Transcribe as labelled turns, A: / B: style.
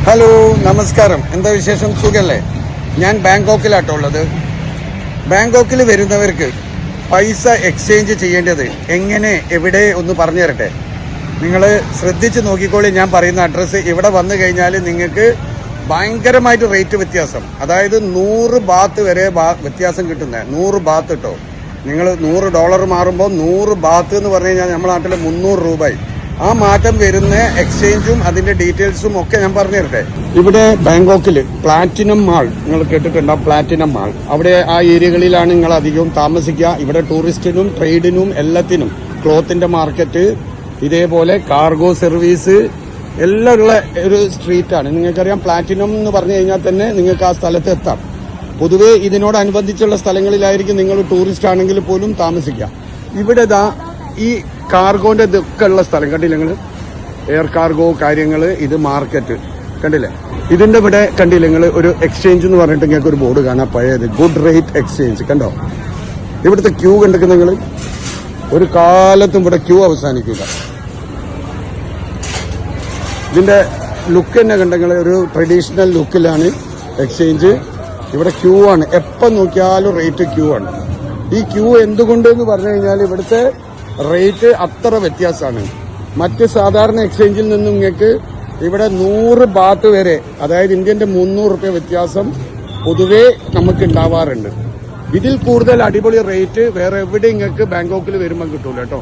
A: Hello, നമസ്കാരം. എന്താ വിശേഷം? സുഖല്ലേ? ഞാൻ ബാങ്കോക്കിലാട്ടോ ഉള്ളത്. ബാങ്കോക്കിൽ വരുന്നവർക്ക് പൈസ എക്സ്ചേഞ്ച് ചെയ്യേണ്ടത് എങ്ങനെ, എവിടെ ഒന്ന് പറഞ്ഞു തരട്ടെ. നിങ്ങൾ ശ്രദ്ധിച്ച് നോക്കിക്കോളി. ഞാൻ പറയുന്ന അഡ്രസ്സ് ഇവിടെ വന്നു കഴിഞ്ഞാൽ നിങ്ങൾക്ക് ഭയങ്കരമായിട്ട് റേറ്റ് വ്യത്യാസം, അതായത് 100 ബാത്ത് വരെ വ്യത്യാസം കിട്ടുന്നത്. 100 ബാത്ത് കേട്ടോ. നിങ്ങൾ $100 മാറുമ്പോൾ 100 ബാത്ത് എന്ന് പറഞ്ഞു കഴിഞ്ഞാൽ നമ്മുടെ നാട്ടിൽ 300 രൂപയായി. ആ മാറ്റം വരുന്ന എക്സ്ചേഞ്ചും അതിന്റെ ഡീറ്റെയിൽസും ഒക്കെ ഞാൻ പറഞ്ഞു തരട്ടെ. ഇവിടെ ബാങ്കോക്കിൽ പ്ലാറ്റിനം മാൾ നിങ്ങൾ കേട്ടിട്ടുണ്ടാവും. പ്ലാറ്റിനം മാൾ അവിടെ ആ ഏരിയകളിലാണ് നിങ്ങൾ അധികവും താമസിക്കുക. ഇവിടെ ടൂറിസ്റ്റിനും ട്രേഡിനും എല്ലാത്തിനും ക്ലോത്തിന്റെ മാർക്കറ്റ്, ഇതേപോലെ കാർഗോ സർവീസ് എല്ലാം ഉള്ള ഒരു സ്ട്രീറ്റാണ്. നിങ്ങൾക്കറിയാം, പ്ലാറ്റിനം എന്ന് പറഞ്ഞു കഴിഞ്ഞാൽ തന്നെ നിങ്ങൾക്ക് ആ സ്ഥലത്ത് എത്താം. പൊതുവെ ഇതിനോടനുബന്ധിച്ചുള്ള സ്ഥലങ്ങളിലായിരിക്കും നിങ്ങൾ ടൂറിസ്റ്റ് ആണെങ്കിൽ പോലും താമസിക്കുക. ഇവിടെ ഈ കാർഗോന്റെ ഇതൊക്കെ ഉള്ള സ്ഥലം കണ്ടില്ലേ നിങ്ങൾ? എയർ കാർഗോ കാര്യങ്ങൾ, ഇത് മാർക്കറ്റ് കണ്ടില്ലേ? ഇതിന്റെ ഇവിടെ കണ്ടില്ലേ നിങ്ങൾ? ഒരു എക്സ്ചേഞ്ച് എന്ന് പറഞ്ഞിട്ട് നിങ്ങൾക്ക് ഒരു ബോർഡ് കാണാം, പഴയത് ഗുഡ് റേറ്റ് എക്സ്ചേഞ്ച്. കണ്ടോ ഇവിടുത്തെ ക്യൂ കണ്ടിട്ട് നിങ്ങൾ? ഒരു കാലത്തും ഇവിടെ ക്യൂ അവസാനിക്കില്ല. ഇതിന്റെ ലുക്ക് തന്നെ കണ്ടെങ്കിൽ ഒരു ട്രഡീഷണൽ ലുക്കിലാണ് എക്സ്ചേഞ്ച്. ഇവിടെ ക്യൂ ആണ്, എപ്പം നോക്കിയാലും റേറ്റ് ക്യൂ ആണ്. ഈ ക്യൂ എന്തുകൊണ്ട് എന്ന് പറഞ്ഞു കഴിഞ്ഞാൽ ഇവിടുത്തെ റേറ്റ് അത്ര വ്യത്യാസമാണ്. മറ്റ് സാധാരണ എക്സ്ചേഞ്ചിൽ നിന്നും നിങ്ങൾക്ക് ഇവിടെ 100 ബാത്ത് വരെ, അതായത് ഇന്ത്യന്റെ 300 രൂപ വ്യത്യാസം പൊതുവേ നമുക്ക് ഉണ്ടാവാറുണ്ട്. ഇതിൽ കൂടുതൽ അടിപൊളി റേറ്റ് വേറെ എവിടെ നിങ്ങൾക്ക് ബാങ്കോക്കിൽ വരുമ്പോൾ കിട്ടൂല കേട്ടോ.